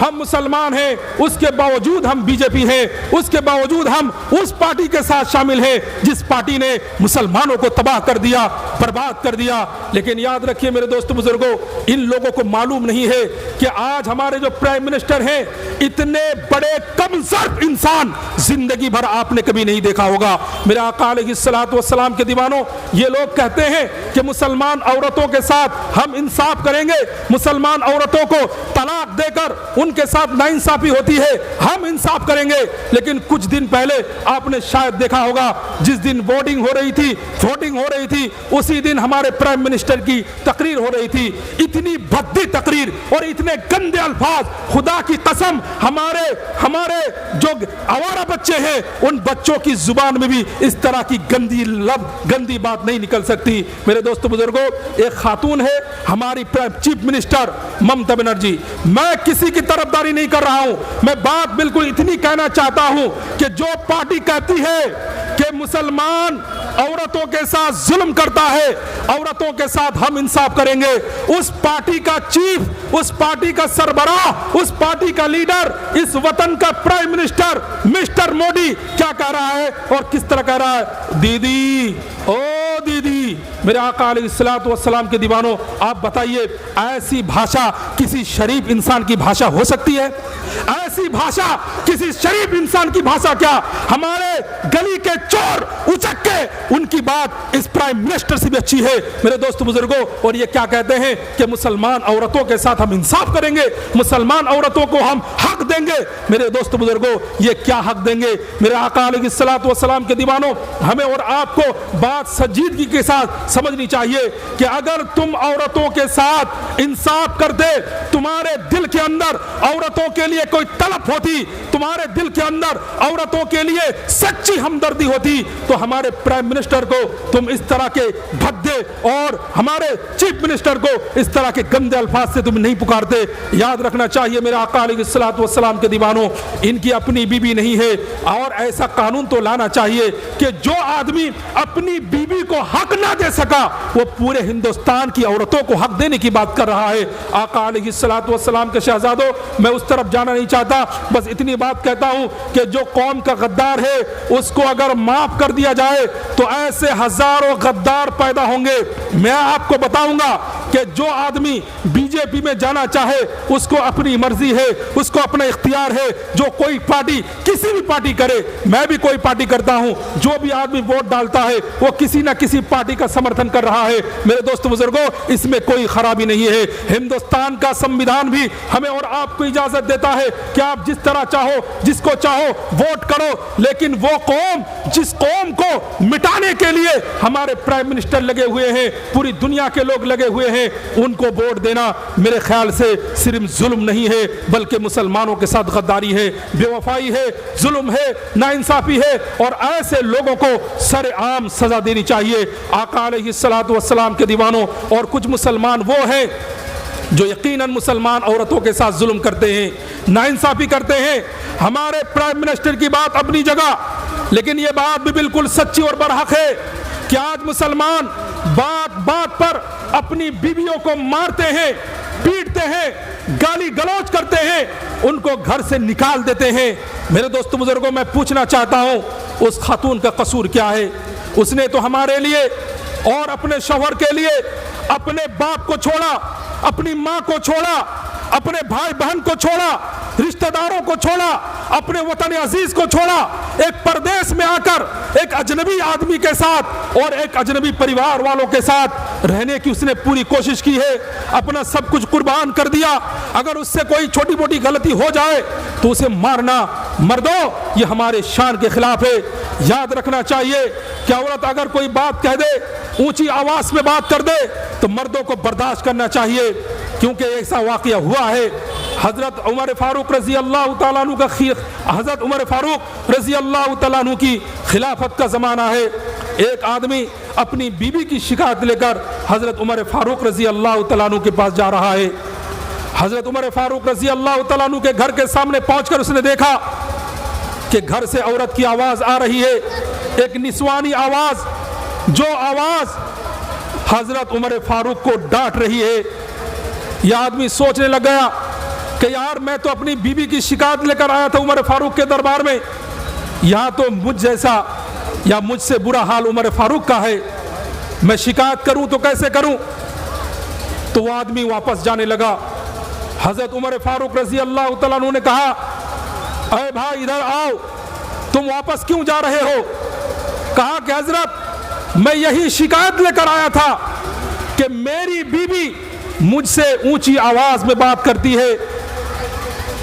ہم مسلمان ہیں، اس کے باوجود ہم بی جے پی ہیں، اس کے باوجود ہم اس پارٹی کے ساتھ شامل ہیں جس پارٹی نے مسلمانوں کو تباہ کر دیا، برباد کر دیا۔ لیکن یاد رکھیے میرے دوست بزرگوں، ان لوگوں کو معلوم نہیں ہے کہ آج ہمارے جو پرائم منسٹر ہیں، اتنے بڑے کم ظرف انسان زندگی بھر آپ نے کبھی نہیں دیکھا ہوگا۔ میرے آقا علیہ الصلوۃ والسلام کے دیوانوں، یہ لوگ کہتے ہیں کہ مسلمان عورتوں کے ساتھ ہم انصاف کریں گے، مسلمان عورتوں کو طلاق دے کر ان کے ساتھ ناانصافی ہوتی ہے، ہم انصاف کریں گے۔ لیکن کچھ دن پہلے آپ نے شاید دیکھا ہوگا، جس دن ووٹنگ ہو رہی تھی اسی دن ہمارے پرائم منسٹر کی تقریر ہو رہی تھی۔ اتنی بھدی تقریر اور اتنے گندے الفاظ، خدا کی قسم ہمارے جو آوارہ بچے ہیں ان بچوں کی زبان میں بھی اس طرح کی گندی بات نہیں نکل سکتی۔ میرے دوستو بزرگوں، ایک خاتون ہے ہماری چیف منسٹر ممتا بنرجی، میں کسی کی طرفداری نہیں کر رہا ہوں، میں بات بالکل اتنی کہنا چاہتا ہوں کہ جو پارٹی کہتی ہے کہ مسلمان عورتوں کے ساتھ ظلم کرتا ہے، عورتوں کے ساتھ ہم انصاف کریں گے، اس پارٹی کا چیف، اس پارٹی کا سربراہ، اس پارٹی کا لیڈر، اس وطن کا پرائم منسٹر مسٹر مودی کیا کہہ رہا ہے اور کس طرح کہہ رہا ہے؟ دیدی، او دیدی، میرے آقا علیہ الصلوۃ والسلام کے دیوانوں، آپ بتائیے ایسی بھاشا کسی شریف انسان کی بھاشا ہو سکتی ہے؟ ایسی بھاشا کسی شریف انسان کی بھاشا کیا؟ ہمارے گلی کے چور اچک کے ان کی بات اس پرائم منسٹر سے بھی اچھی ہے میرے دوست بزرگوں۔ اور یہ کیا کہتے ہیں کہ مسلمان عورتوں کے ساتھ ہم انصاف کریں گے، مسلمان عورتوں کو ہم حق دیں گے۔ میرے دوست بزرگوں، یہ کیا حق دیں گے؟ میرے آقا علیہ الصلوۃ والسلام کے دیوانوں، ہمیں اور آپ کو بات سنجیدگی کے ساتھ سمجھنی چاہیے کہ اگر تم عورتوں کے ساتھ انصاف کرتے، تمہارے دل کے اندر عورتوں کے لیے کوئی طلب ہوتی، تمہارے دل کے اندر عورتوں کے لیے سچی ہمدردی ہوتی، تو ہمارے پرائم منسٹر کو تم اس طرح کے بھدے اور ہمارے چیف منسٹر کو اس طرح کے گندے الفاظ سے تم نہیں پکارتے۔ یاد رکھنا چاہیے میرے آقا علیہ الصلوۃ والسلام کے دیوانوں، ان کی اپنی بیوی نہیں ہے، اور ایسا قانون تو لانا چاہیے کہ جو آدمی اپنی بیوی کو حق نہ دے سکا، وہ پورے ہندوستان کی عورتوں کو حق دینے کی بات کر رہا ہے۔ آقا علیہ الصلوۃ والسلام کے شہزادوں، میں اس طرف جانا نہیں چاہتا، بس اتنی بات کہتا ہوں کہ جو قوم کا غدار ہے اس کو اگر معاف کر دیا جائے تو ایسے ہزاروں غدار پیدا ہوں گے۔ میں آپ کو بتاؤں گا کہ جو آدمی بی جے پی میں جانا چاہے اس کو اپنی مرضی ہے، اس کو اپنا اختیار ہے، جو کوئی پارٹی کسی بھی پارٹی کرے، میں بھی کوئی پارٹی کرتا ہوں، جو بھی آدمی ووٹ ڈالتا ہے وہ کسی نہ کسی پارٹی کا سمرتھن کر رہا ہے۔ میرے دوست بزرگوں، اس میں کوئی خرابی نہیں ہے۔ ہندوستان کا سمویدھان بھی ہمیں اور آپ کو اجازت دیتا ہے کہ آپ جس طرح چاہو، جس کو چاہو ووٹ کرو، لیکن وہ قوم جس قوم کو مٹانے کے لیے ہمارے پرائم منسٹر لگے ہوئے ہیں، پوری دنیا کے لوگ لگے ہوئے ہیں، ان کو ووٹ دینا میرے خیال سے صرف ظلم نہیں ہے بلکہ مسلمانوں کے ساتھ غداری ہے، بے وفائی ہے، ظلم ہے، ناانصافی ہے، اور ایسے لوگوں کو سر عام سزا دینی چاہیے۔ آقا علیہ الصلوۃ والسلام کے دیوانوں، اور کچھ مسلمان وہ ہیں جو یقیناً مسلمان عورتوں کے ساتھ ظلم کرتے ہیں، ناانصافی کرتے ہیں۔ ہمارے پرائم منسٹر کی بات اپنی جگہ، لیکن یہ بات بھی بالکل سچی اور برحق ہے کہ آج مسلمان بات بات پر اپنی بیویوں کو مارتے ہیں، پیٹتے ہیں، گالی گلوچ کرتے ہیں، ان کو گھر سے نکال دیتے ہیں۔ میرے دوستو بزرگوں، میں پوچھنا چاہتا ہوں اس خاتون کا قصور کیا ہے؟ اس نے تو ہمارے لیے اور اپنے شوہر کے لیے اپنے باپ کو چھوڑا، اپنی ماں کو چھوڑا، اپنے بھائی بہن کو چھوڑا، رشتہ داروں کو چھوڑا، اپنے وطن عزیز کو چھوڑا، ایک پردیس میں آ کر ایک اجنبی آدمی کے ساتھ اور ایک اجنبی پریوار والوں کے ساتھ رہنے کی اس نے پوری کوشش کی ہے، اپنا سب کچھ قربان کر دیا۔ اگر اس سے کوئی چھوٹی موٹی غلطی ہو جائے تو اسے مارنا، مردوں، یہ ہمارے شان کے خلاف ہے۔ یاد رکھنا چاہیے کہ عورت اگر کوئی بات کہہ دے، اونچی آواز میں بات کر دے، تو مردوں کو برداشت کرنا چاہیے، کیونکہ ایسا واقعہ ہوا ہے۔ حضرت عمر فاروق رضی اللہ تعالیٰ عنہ کا حضرت عمر فاروق رضی اللہ تعالیٰ عنہ کی خلافت کا زمانہ ہے۔ ایک آدمی اپنی بیوی کی شکایت لے کر حضرت عمر فاروق رضی اللہ تعالیٰ عنہ کے پاس جا رہا ہے۔ حضرت عمر فاروق رضی اللہ تعالیٰ عنہ کے گھر کے سامنے پہنچ کر اس نے دیکھا کہ گھر سے عورت کی آواز آ رہی ہے، ایک نسوانی آواز، جو آواز حضرت عمر فاروق کو ڈانٹ رہی ہے۔ یہ آدمی سوچنے لگ گیا کہ یار میں تو اپنی بیوی کی شکایت لے کر آیا تھا عمر فاروق کے دربار میں، یہاں تو مجھ جیسا یا مجھ سے برا حال عمر فاروق کا ہے، میں شکایت کروں تو کیسے کروں؟ تو وہ آدمی واپس جانے لگا۔ حضرت عمر فاروق رضی اللہ تعالیٰ عنہ نے کہا اے بھائی ادھر آؤ، تم واپس کیوں جا رہے ہو؟ کہا کہ حضرت میں یہی شکایت لے کر آیا تھا کہ میری بیوی مجھ سے اونچی آواز میں بات کرتی ہے،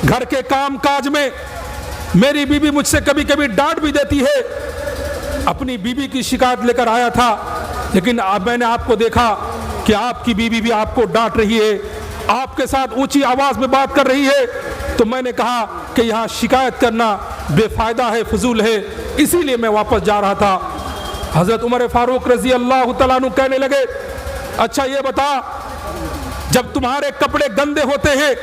گھر کے کام کاج میں میری بیوی مجھ سے کبھی کبھی ڈانٹ بھی دیتی ہے۔ اپنی بیوی کی شکایت لے کر آیا تھا، لیکن اب میں نے آپ کو دیکھا کہ آپ کی بیوی بھی آپ کو ڈانٹ رہی ہے، آپ کے ساتھ اونچی آواز میں بات کر رہی ہے، تو میں نے کہا کہ یہاں شکایت کرنا بے فائدہ ہے، فضول ہے، اسی لیے میں واپس جا رہا تھا۔ حضرت عمر فاروق رضی اللہ تعالیٰ عنہ کہنے لگے اچھا یہ بتا، جب تمہارے کپڑے گندے ہوتے ہیں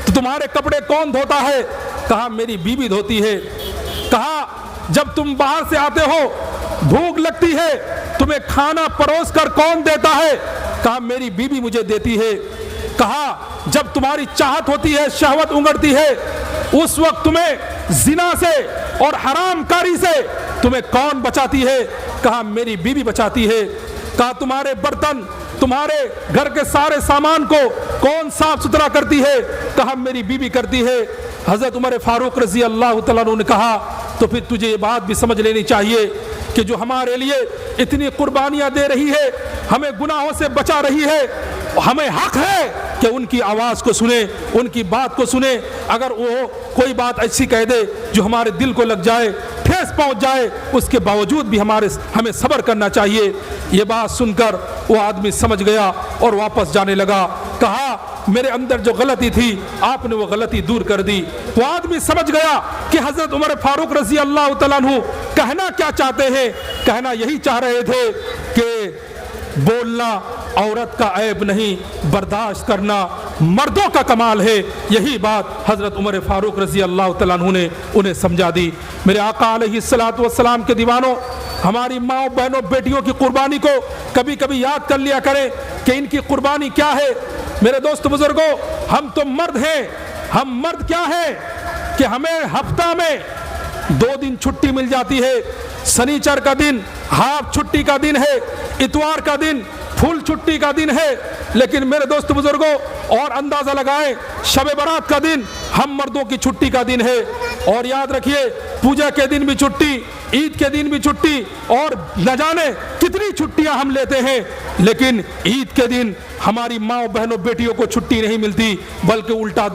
تو تمہارے کپڑے کون دھوتا ہے؟ کہا میری بیوی دھوتی ہے۔ کہا جب تم باہر سے آتے ہو بھوک لگتی ہے تمہیں کھانا پروس کر کون دیتا ہے؟ کہا میری بیوی مجھے دیتی ہے۔ کہا جب تمہاری چاہت ہوتی ہے، شہوت انگڑتی ہے، اس وقت تمہیں زنا سے اور حرام کاری سے تمہیں کون بچاتی ہے؟ کہا میری بیوی بچاتی ہے۔ کہا تمہارے برتن، تمہارے گھر کے سارے سامان کو کون صاف ستھرا کرتی ہے؟ کہا میری بیوی کرتی ہے۔ حضرت عمر فاروق رضی اللہ تعالیٰ عنہ نے کہا تو پھر تجھے یہ بات بھی سمجھ لینی چاہیے کہ جو ہمارے لیے اتنی قربانیاں دے رہی ہے، ہمیں گناہوں سے بچا رہی ہے، ہمیں حق ہے کہ ان کی آواز کو سنیں، ان کی بات کو سنیں۔ اگر وہ کوئی بات ایسی کہہ دے جو ہمارے دل کو لگ جائے، ٹھیس پہنچ جائے، اس کے باوجود بھی ہمیں صبر کرنا چاہیے۔ یہ بات سن کر وہ آدمی سمجھ گیا اور واپس جانے لگا۔ کہا میرے اندر جو غلطی تھی آپ نے وہ غلطی دور کر دی۔ وہ آدمی سمجھ گیا کہ حضرت عمر فاروق رضی اللہ تعالیٰ عنہ کہنا کیا چاہتے ہیں۔ کہنا یہی چاہ رہے تھے کہ بولنا عورت کا عیب نہیں، برداشت کرنا مردوں کا کمال ہے۔ یہی بات حضرت عمر فاروق رضی اللہ تعالیٰ عنہ نے انہیں سمجھا دی۔ میرے آقا علیہ الصلوۃ والسلام کے دیوانوں، ہماری ماں بہنوں بیٹیوں کی قربانی کو کبھی کبھی یاد کر لیا کریں کہ ان کی قربانی کیا ہے۔ میرے دوست بزرگوں، ہم تو مرد ہیں، ہم مرد کیا ہیں کہ ہمیں ہفتہ میں 2 دن چھٹی مل جاتی ہے۔ سنیچر کا دن ہاف چھٹی کا دن ہے، اتوار کا دن فل چھٹی کا دن ہے، لیکن میرے دوست بزرگوں اور اندازہ لگائیں شب برات کا دن ہم مردوں کی چھٹی کا دن ہے۔ اور یاد رکھیے پوجا کے دن بھی چھٹی، عید کے دن بھی چھٹی، اور نہ جانے کتنی چھٹیاں ہم لیتے ہیں، لیکن عید کے دن ہماری ماں بہنوں بیٹیوں کو چھٹی نہیں ملتی، بلکہ الٹا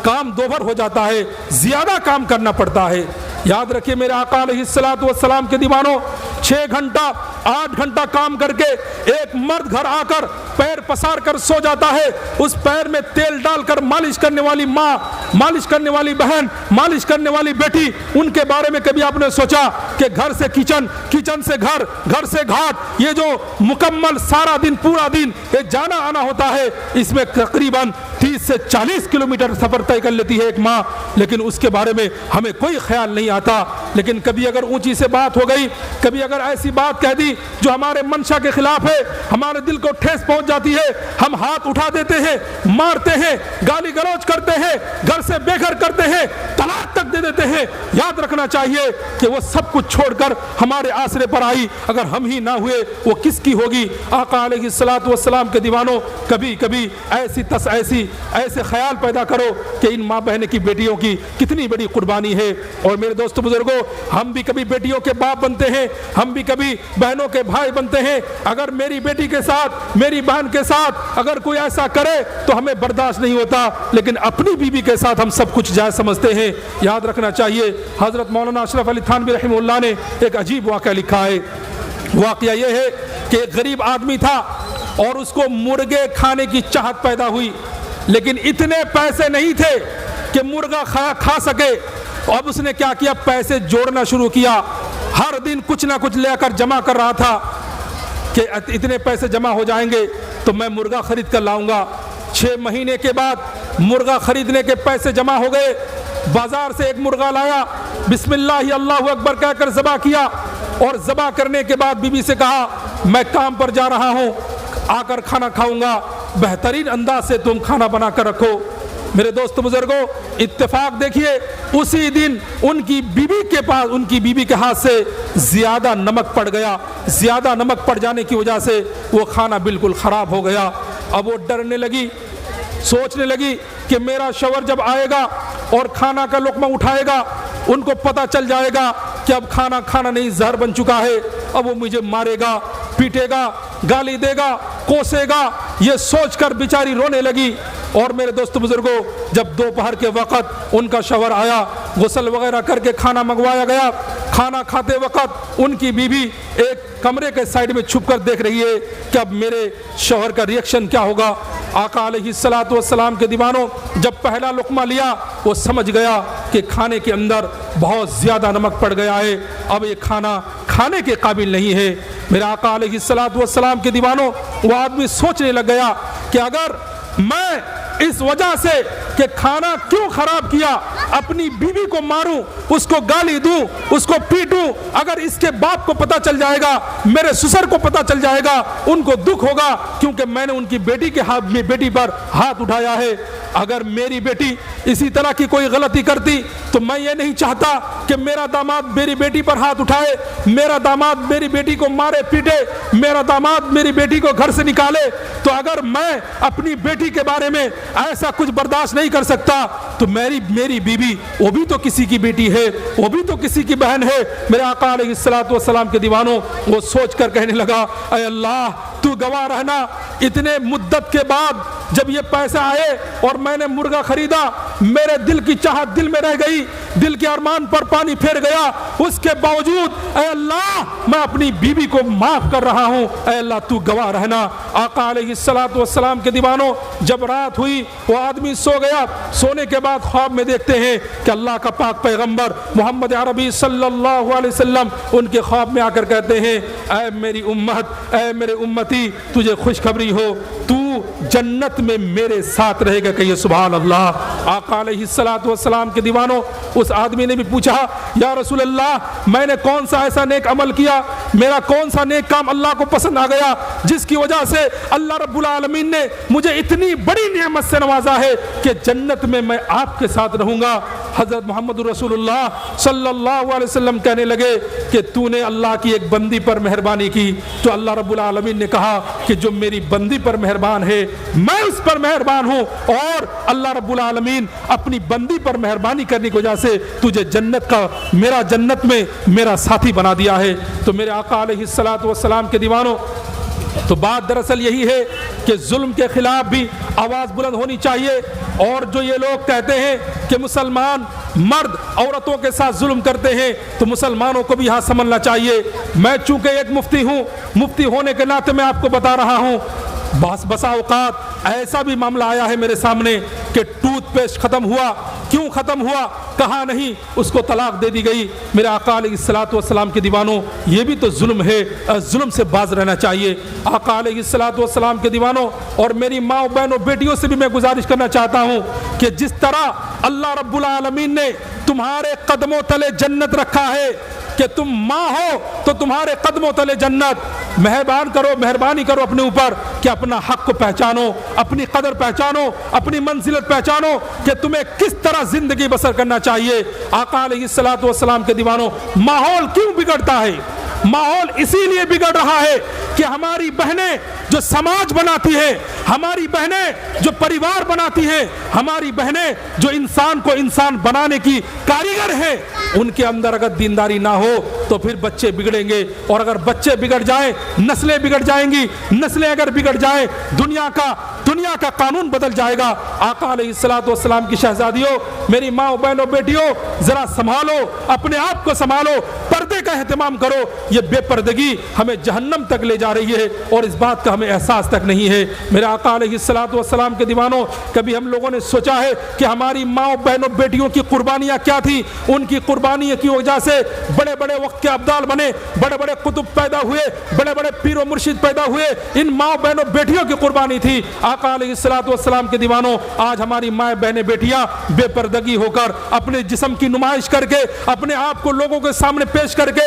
کام دوبھر ہو جاتا ہے، زیادہ کام کرنا پڑتا ہے۔ یاد رکھیے میرے آقا علیہ الصلوۃ والسلام کے دیوانوں، 6 گھنٹہ 8 گھنٹہ کام کر کے ایک مرد گھر آ کر پیر پسار کر سو جاتا ہے، اس پیر میں تیل ڈال کر مالش کرنے والی ماں، مالش کرنے والی بہن، مالش کرنے والی بیٹی، ان کے بارے میں کبھی آپ نے سوچا کہ گھر سے کچن، کچن سے گھر، گھر سے گھاٹ، یہ جو مکمل سارا دن پورا دن یہ جانا آنا ہوتا ہے، اس میں تقریباً 30 سے 40 کلومیٹر سفر طے کر لیتی ہے ایک ماں، لیکن اس کے بارے میں ہمیں کوئی خیال نہیں آتا۔ لیکن کبھی اگر اونچی سے بات ہو گئی، کبھی اگر ایسی بات کہہ دی جو ہمارے منشا کے خلاف ہے، ہمارے دل کو ٹھیس پہنچ جاتی ہے، ہم ہاتھ اٹھا دیتے ہیں، مارتے ہیں، گالی گلوچ کرتے ہیں، گھر سے بے گھر کرتے ہیں، طلاق تک دے دیتے ہیں۔ یاد رکھنا چاہیے کہ وہ سب کچھ چھوڑ کر ہمارے آسرے پر آئی، اگر ہم ہی نہ ہوئے وہ کس کی ہوگی؟ آقا علیہ الصلوۃ والسلام کے دیوانوں، کبھی کبھی ایسے خیال پیدا کرو کہ ان ماں بہن کی بیٹیوں کی کتنی بڑی قربانی ہے۔ اور میرے دوستو بزرگوں، ہم بھی کبھی بیٹیوں کے باپ بنتے ہیں، ہم بھی کبھی بہنوں کے بھائی بنتے ہیں۔ اگر میری بیٹی کے ساتھ، میری بہن کے ساتھ اگر کوئی ایسا کرے تو ہمیں برداشت نہیں ہوتا، لیکن اپنی بیوی کے ساتھ ہم سب کچھ جائز سمجھتے ہیں۔ یاد رکھنا چاہیے حضرت مولانا اشرف علی تھانوی رحمہ اللہ نے ایک عجیب واقعہ لکھا ہے۔ واقعہ یہ ہے کہ ایک غریب آدمی تھا اور اس کو مرغے کھانے کی چاہت پیدا ہوئی، لیکن اتنے پیسے نہیں تھے کہ مرغا کھا سکے۔ اب اس نے کیا کیا؟ پیسے جوڑنا شروع کیا، ہر دن کچھ نہ کچھ لے کر جمع کر رہا تھا کہ اتنے پیسے جمع ہو جائیں گے تو میں مرغا خرید کر لاؤں گا۔ 6 مہینے کے بعد مرغا خریدنے کے پیسے جمع ہو گئے، بازار سے ایک مرغا لایا، بسم اللہ اللہ اکبر کہہ کر ذبح کیا، اور ذبح کرنے کے بعد بیوی سے کہا میں کام پر جا رہا ہوں، آ کر کھانا کھاؤں گا، بہترین انداز سے تم کھانا بنا کر رکھو۔ میرے دوست بزرگوں اتفاق دیکھیے اسی دن ان کی بیوی کے ہاتھ سے زیادہ نمک پڑ گیا. زیادہ نمک پڑ جانے کی وجہ سے وہ کھانا بالکل خراب ہو گیا. اب وہ ڈرنے لگی, سوچنے لگی کہ میرا شوہر جب آئے گا اور کھانا کا لقمہ اٹھائے گا ان کو پتہ چل جائے گا کہ اب کھانا نہیں زہر بن چکا ہے, اب وہ مجھے مارے گا, پیٹے گا, گالی دے گا, کوسے گا. یہ سوچ کر بیچاری رونے لگی. اور میرے دوست بزرگوں جب دوپہر کے وقت ان کا شوہر آیا, غسل وغیرہ کر کے کھانا منگوایا گیا, کھانا کھاتے وقت ان کی بیوی ایک کمرے کے سائیڈ میں چھپ کر دیکھ رہی ہے کہ اب میرے شوہر کا ریئیکشن کیا ہوگا. آقا علیہ الصلوۃ والسلام کے دیوانوں جب پہلا لقمہ لیا وہ سمجھ گیا کہ کھانے کے اندر بہت زیادہ نمک پڑ گیا ہے, اب یہ کھانا کھانے کے قابل نہیں ہے. میرے آقا علیہ الصلوۃ والسلام کے دیوانوں وہ آدمی سوچنے لگ گیا کہ اگر میں اس وجہ سے کہ کھانا کیوں خراب کیا اپنی بیوی کو ماروں, اس کو گالی دوں, اس کو پیٹوں, اگر اس کے باپ کو پتہ چل جائے گا, میرے سسر کو پتہ چل جائے گا, ان کو دکھ ہوگا کیونکہ میں نے ان کی بیٹی پر ہاتھ اٹھایا ہے. اگر میری بیٹی اسی طرح کی کوئی غلطی کرتی تو میں یہ نہیں چاہتا کہ میرا داماد میری بیٹی پر ہاتھ اٹھائے, میرا داماد میری بیٹی کو مارے پیٹے, میرا داماد میری بیٹی کو گھر سے نکالے. تو اگر میں اپنی بیٹی کے بارے میں ایسا کچھ برداشت نہیں کر سکتا تو میری بیوی وہ بھی تو کسی کی بیٹی ہے, وہ بھی تو کسی کی بہن ہے. میرے آقا علیہ الصلوۃ والسلام کے دیوانوں وہ سوچ کر کہنے لگا اے اللہ تو گواہ رہنا, اتنے مدت کے بعد جب یہ پیسے آئے اور میں نے مرغا خریدا, میرے دل کی چاہت دل میں رہ گئی, دل کے ارمان پر پانی پھیر گیا, اس کے باوجود اے اللہ میں اپنی بیوی کو معاف کر رہا ہوں, اے اللہ تو گواہ رہنا. آقا علیہ الصلوۃ والسلام کے دیوانوں جب رات ہوئی وہ آدمی سو گیا, سونے کے بعد خواب میں دیکھتے ہیں کہ اللہ کا پاک پیغمبر محمد عربی صلی اللہ علیہ وسلم ان کے خواب میں آ کر کہتے ہیں اے میری امت, اے میرے امتی, تجھے خوشخبری ہو تو جنت میں میرے ساتھ رہے گا. کہیے سبحان اللہ. آقا علیہ الصلوۃ والسلام کے دیوانوں اس آدمی نے بھی پوچھا یا رسول اللہ میں نے کون سا ایسا نیک عمل کیا, میرا کون سا نیک کام اللہ کو پسند آ گیا جس کی وجہ سے اللہ رب العالمین نے مجھے اتنی بڑی نعمت سے نوازا ہے کہ جنت میں آپ کے ساتھ رہوں گا. حضرت محمد رسول اللہ صلی اللہ علیہ وسلم کہنے لگے کہ تو نے اللہ کی ایک بندی پر مہربانی کی تو اللہ رب العالمین نے کہا کہ جو میری بندی پر مہربان ہے میں اس پر مہربان ہوں, اور اللہ رب العالمین اپنی بندی پر مہربانی کرنے کی وجہ سے تجھے جنت میں میرا ساتھی بنا دیا ہے. تو میرے آقا علیہ الصلوۃ والسلام کے دیوانوں تو بات دراصل یہی ہے کہ ظلم کے خلاف بھی آواز بلند ہونی چاہیے. اور جو یہ لوگ کہتے ہیں کہ مسلمان مرد عورتوں کے ساتھ ظلم کرتے ہیں تو مسلمانوں کو بھی یہاں سمجھنا چاہیے. میں چونکہ ایک مفتی ہوں, مفتی ہونے کے ناطے میں آپ کو بتا رہا ہوں بسا اوقات ایسا بھی معاملہ آیا ہے میرے سامنے کہ ٹوتھ پیسٹ ختم ہوا, کیوں ختم ہوا کہا نہیں, اس کو طلاق دے دی گئی. میرے آقا علیہ الصلوۃ والسلام کے دیوانوں یہ بھی تو ظلم ہے, ظلم سے باز رہنا چاہیے. آقا علیہ الصلوۃ والسلام کے دیوانوں اور میری ماں بہنوں بیٹیوں سے بھی میں گزارش کرنا چاہتا ہوں کہ جس طرح اللہ رب العالمین نے تمہارے قدموں تلے جنت رکھا ہے کہ تم ماں ہو تو تمہارے قدموں تلے جنت, مہربانی کرو اپنے اوپر کہ اپنا حق کو پہچانو, اپنی قدر پہچانو, اپنی منزلت پہچانو کہ تمہیں کس طرح زندگی بسر کرنا چاہیے. آقا علیہ الصلوۃ والسلام کے دیوانوں ماحول کیوں بگڑتا ہے؟ ماحول اسی لیے بگڑ رہا ہے کہ ہماری بہنیں جو سماج بناتی ہیں, ہماری بہنیں جو پریوار بناتی ہیں, ہماری بہنیں جو انسان کو انسان بنانے کی کاریگر ہیں, ان کے اندر اگر دینداری نہ ہو تو پھر بچے بگڑیں گے, اور اگر بچے بگڑ جائیں نسلیں بگڑ جائیں گی, نسلیں اگر بگڑ جائیں دنیا کا قانون بدل جائے گا. آقا علیہ الصلوۃ والسلام کی شہزادیوں, میری ماں بہنوں بیٹیوں ذرا سنبھالو, اپنے آپ کو سنبھالو, پردے کا اہتمام کرو. یہ بے پردگی ہمیں جہنم تک لے جا رہی ہے اور اس بات کا ہمیں احساس تک نہیں ہے. میرے آقا علیہ الصلوۃ والسلام کے دیوانوں کبھی ہم لوگوں نے سوچا ہے کہ ہماری ماں بہنوں بیٹیوں کی قربانیاں کیا تھی؟ ان کی قربانی کی وجہ سے بڑے بڑے وقت کے ابدال بنے, بڑے بڑے قطب پیدا ہوئے, بڑے بڑے پیر و مرشد پیدا ہوئے. ان ماں بہنوں بیٹیوں کی قربانی تھی. آقا علیہ الصلوۃ والسلام کے دیوانوں آج ہماری ماں بہنیں بیٹیاں بے پردگی ہو کر اپنے جسم کی نمائش کر کے, اپنے آپ کو لوگوں کے سامنے پیش کر کے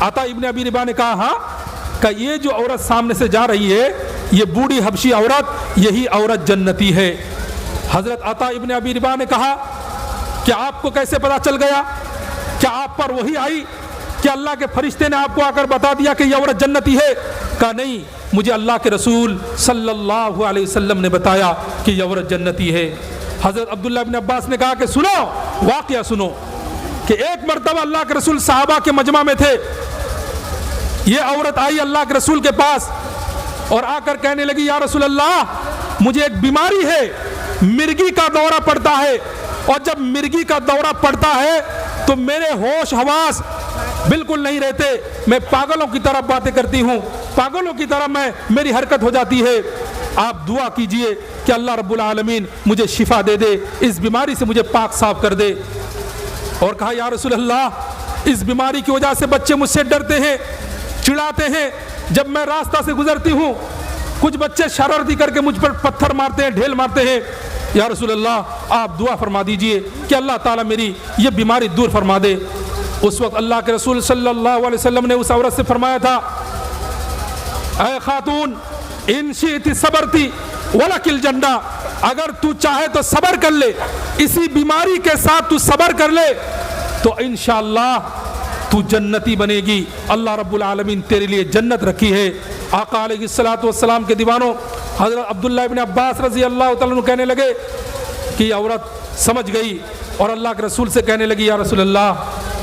عطا ابن ابی ربا نے کہا ہاں کہ یہ جو عورت سامنے سے جا رہی ہے یہ بوڑھی حبشی عورت یہی عورت جنتی ہے۔ حضرت عطا ابن ابی ربا نے کہا کہ آپ کو کیسے پتا چل گیا؟ کیا آپ پر وحی آئی کہ اللہ کے فرشتے نے آپ کو آ کر بتا دیا کہ یہ عورت جنتی ہے؟ کہا نہیں، مجھے اللہ کے رسول صلی اللہ علیہ وسلم نے بتایا کہ یہ عورت جنتی ہے۔ حضرت عبداللہ بن عباس نے کہا کہ سنو واقعہ سنو کہ ایک مرتبہ اللہ کے رسول صحابہ کے مجمع میں تھے، یہ عورت آئی اللہ کے رسول کے پاس اور آ کر کہنے لگی یا رسول اللہ مجھے ایک بیماری ہے، مرگی کا دورہ پڑتا ہے، اور جب مرگی کا دورہ پڑتا ہے تو میرے ہوش حواس بالکل نہیں رہتے، میں پاگلوں کی طرح باتیں کرتی ہوں، پاگلوں کی طرح میری حرکت ہو جاتی ہے، آپ دعا کیجئے کہ اللہ رب العالمین مجھے شفا دے دے، اس بیماری سے مجھے پاک صاف کر دے۔ اور کہا یا رسول اللہ اس بیماری کی وجہ سے بچے مجھ سے ڈرتے ہیں، چڑھاتے ہیں، جب میں راستہ سے گزرتی ہوں کچھ بچے شرارتی کر کے مجھ پر پتھر مارتے ہیں، ڈھیل مارتے ہیں، یا رسول اللہ آپ دعا فرما دیجئے کہ اللہ تعالیٰ میری یہ بیماری دور فرما دے۔ اس وقت اللہ کے رسول صلی اللہ علیہ وسلم نے اس عورت سے فرمایا تھا اے خاتون ان شئتی صبرتی ولک الجنہ، اگر تو چاہے تو صبر کر لے، اسی بیماری کے ساتھ تو صبر کر لے تو انشاءاللہ تو جنتی بنے گی، اللہ رب العالمین تیرے لیے جنت رکھی ہے۔ آقا علیہ الصلوۃ والسلام کے دیوانوں حضرت عبداللہ ابن عباس رضی اللہ تعالیٰ عنہ کہنے لگے کہ یہ عورت سمجھ گئی اور اللہ کے رسول سے کہنے لگی یا رسول اللہ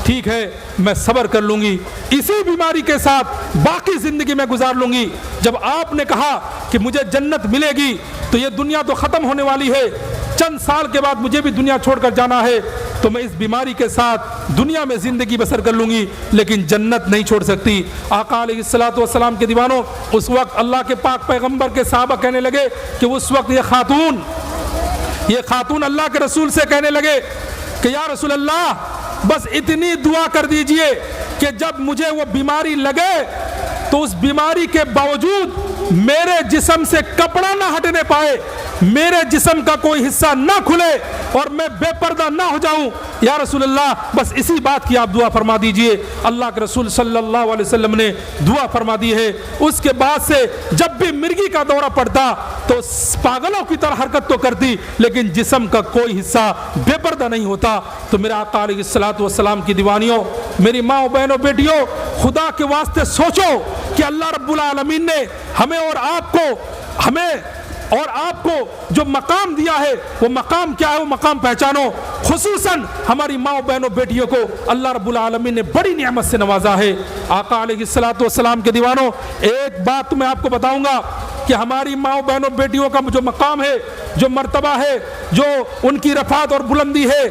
ٹھیک ہے میں صبر کر لوں گی، اسی بیماری کے ساتھ باقی زندگی میں گزار لوں گی، جب آپ نے کہا کہ مجھے جنت ملے گی تو یہ دنیا تو ختم ہونے والی ہے، چند سال کے بعد مجھے بھی دنیا چھوڑ کر جانا ہے، تو میں اس بیماری کے ساتھ دنیا میں زندگی بسر کر لوں گی لیکن جنت نہیں چھوڑ سکتی۔ آقا علیہ الصلوۃ والسلام کے دیوانوں اس وقت اللہ کے پاک پیغمبر کے صحابہ کہنے لگے کہ اس وقت یہ خاتون اللہ کے رسول سے کہنے لگے کہ یا رسول اللہ بس اتنی دعا کر دیجئے کہ جب مجھے وہ بیماری لگے تو اس بیماری کے باوجود میرے جسم سے کپڑا نہ ہٹنے پائے، میرے جسم کا کوئی حصہ نہ کھلے اور میں بے پردہ نہ ہو جاؤں، یا رسول اللہ بس اسی بات کی آپ دعا فرما دیجئے۔ اللہ کے رسول صلی اللہ علیہ وسلم نے دعا فرما دی ہے۔ اس کے بعد سے جب بھی مرگی کا دورہ پڑتا تو پاگلوں کی طرح حرکت تو کرتی لیکن جسم کا کوئی حصہ بے پردہ نہیں ہوتا۔ تو میرے آقا علیہ الصلوۃ والسلام کی دیوانیوں، میری ماں بہنوں بیٹیوں، خدا کے واسطے سوچو کہ اللہ رب العالمین نے ہمیں اور آپ کو جو مقام دیا ہے وہ مقام کیا ہے، وہ مقام پہچانو۔ خصوصاً ہماری ماں بہنوں بیٹیوں کو اللہ رب العالمین نے بڑی نعمت سے نوازا ہے۔ آقا علیہ الصلوۃ والسلام کے دیوانوں ایک بات میں آپ کو بتاؤں گا کہ ہماری ماں بہنوں بیٹیوں کا جو مقام ہے، جو مرتبہ ہے، جو ان کی رفعت اور بلندی ہے،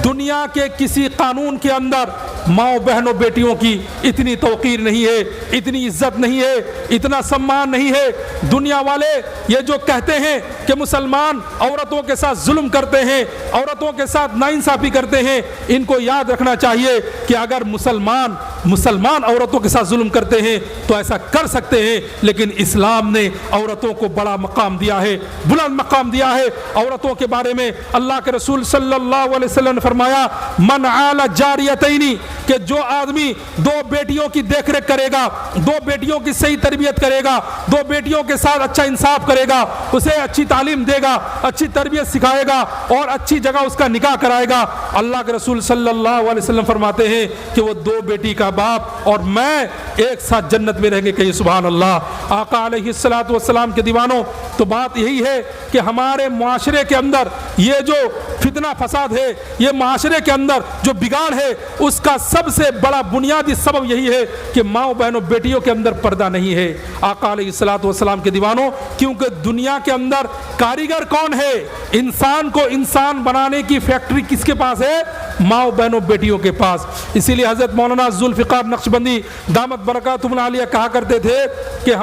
دنیا کے کسی قانون کے اندر ماں بہنوں بیٹیوں کی اتنی توقیر نہیں ہے، اتنی عزت نہیں ہے، اتنا سمان نہیں ہے۔ دنیا والے یہ جو کہتے ہیں کہ مسلمان عورتوں کے ساتھ ظلم کرتے ہیں، عورتوں کے ساتھ ناانصافی کرتے ہیں، ان کو یاد رکھنا چاہیے کہ اگر مسلمان عورتوں کے ساتھ ظلم کرتے ہیں تو ایسا کر سکتے ہیں، لیکن اسلام نے عورتوں کو بڑا مقام دیا ہے، بلند مقام دیا ہے۔ عورتوں کے بارے میں اللہ کے رسول صلی اللہ علیہ وسلم نے فرمایا من عال جاریتین، کہ جو آدمی دو بیٹیوں کی دیکھ ریکھ کرے گا، دو بیٹیوں کی صحیح تربیت کرے گا، دو بیٹیوں کے ساتھ اچھا انصاف کرے گا، اسے اچھی تعلیم دے گا، اچھی تربیت سکھائے گا اور اچھی جگہ اس کا نکاح کرائے گا، اللہ کے رسول صلی اللہ علیہ وسلم فرماتے ہیں کہ وہ دو بیٹی کا باپ اور میں ایک ساتھ جنت میں رہیں گے، کہیے سبحان اللہ۔ آقا علیہ الصلوۃ والسلام کے دیوانوں تو بات یہی ہے کہ ہمارے معاشرے کے اندر یہ جو فتنہ فساد ہے، یہ معاشرے کے اندر جو بگاڑ ہے، اس کا سب سے بڑا بنیادی سبب یہی ہے کہ ماں بہنوں بیٹیوں کے اندر پردہ نہیں ہے۔ آقا علیہ الصلوۃ والسلام کے دیوانوں کیونکہ دنیا کے اندر کاریگر کون ہے؟ انسان کو انسان بنانے کی فیکٹری کس کے پاس ہے؟ ماں بہنوں بیٹیوں کے پاس۔ اسی لیے حضرت مولانا ذوالفقار نقشبندی دامت برکاتہم العالیہ کہا کرتے تھے کہ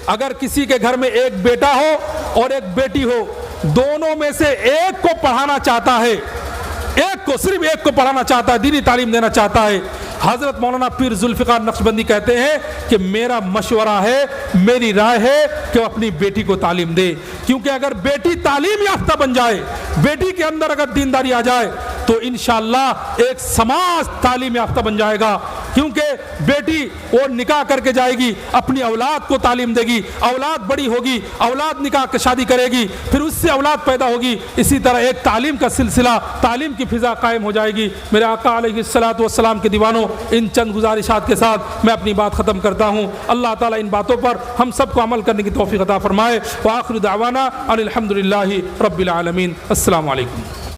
اگر کسی کے گھر میں ایک بیٹا ہو اور ایک بیٹی ہو، دونوں میں سے ایک کو پڑھانا چاہتا ہے، صرف ایک کو پڑھانا چاہتا ہے، دینی تعلیم دینا چاہتا ہے، حضرت مولانا پیر ذوالفقار نقشبندی کہتے ہیں کہ میرا مشورہ ہے، میری رائے ہے کہ وہ اپنی بیٹی کو تعلیم دے، کیونکہ اگر بیٹی تعلیم یافتہ بن جائے، بیٹی کے اندر اگر دینداری آ جائے تو انشاءاللہ ایک سماج تعلیم یافتہ بن جائے گا، کیونکہ بیٹی وہ نکاح کر کے جائے گی، اپنی اولاد کو تعلیم دے گی، اولاد بڑی ہوگی، اولاد نکاح کے شادی کرے گی، پھر اس سے اولاد پیدا ہوگی، اسی طرح ایک تعلیم کا سلسلہ، تعلیم کی فضا قائم ہو جائے گی۔ میرے آقا علیہ الصلوۃ والسلام کے دیوانوں، ان چند گزارشات کے ساتھ میں اپنی بات ختم کرتا ہوں۔ اللہ تعالیٰ ان باتوں پر ہم سب کو عمل کرنے کی توفیق عطا فرمائے۔ وآخر دعوانا ان الحمد للہ رب العالمین۔ السلام علیکم۔